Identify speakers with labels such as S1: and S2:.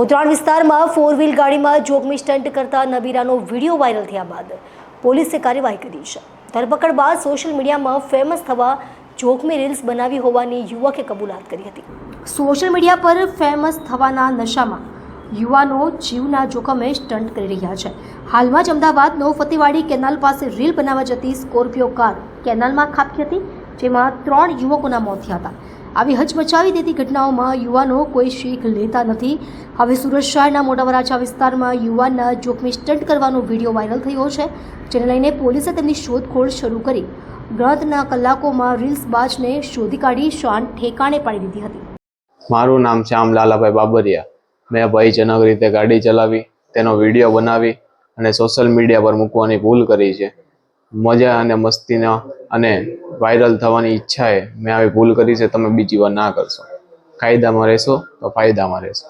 S1: ઉત્તરાયણ વિસ્તારમાં 4 વ્હીલ ગાડીમાં જોખમી સ્ટન્ટ કરતા નબીરાનો વિડીયો વાયરલ થયા બાદ પોલીસે કાર્યવાહી કરી છે। ધરપકડ બાદ સોશિયલ મીડિયામાં ફેમસ થવા જોખમી રીલ્સ બનાવી હોવાની યુવકે કબૂલાત કરી હતી। સોશિયલ મીડિયા પર ફેમસ થવાના નશામાં યુવાનો જીવના જોખમે સ્ટન્ટ કરી રહ્યા છે। હાલમાં જ અમદાવાદનો ફતેવાડી કેનાલ પાસે રીલ બનાવવા જતી સ્કોર્પિયો કાર કેનાલમાં ખાબકી હતી, જેમાં 3 યુવકોના મોત થયા હતા। આવી હચમચાવી દેતી ઘટનાઓમાં યુવાનો કોઈ શીખ લેતા નથી। હવે સુરત શહેરના મોટા વરાછા વિસ્તારમાં યુવાનના જોખમી સ્ટન્ટ કરવાનો વિડીયો વાયરલ થયો છે, જેને લઈને પોલીસે તેમની શોધખોળ શરૂ કરી ગણતરીના કલાકોમાં રીલ્સ બાજને શોધી કાઢી શાન ઠેકાણે પાડી દીધી હતી।
S2: મારું નામ શ્યામ લાલાભાઈ બાબરિયા। મેં ભયજનક રીતે ગાડી ચલાવી, તેનો વિડીયો બનાવી અને સોશિયલ મીડિયા પર મૂકવાની ભૂલ કરી છે। મજા અને મસ્તીના અને વાયરલ થવાની ઈચ્છાએ મેં આવી ભૂલ કરી છે। તમે બીજી વાર ના કરશો। કાયદામાં રહેશો તો ફાયદામાં રહેશો।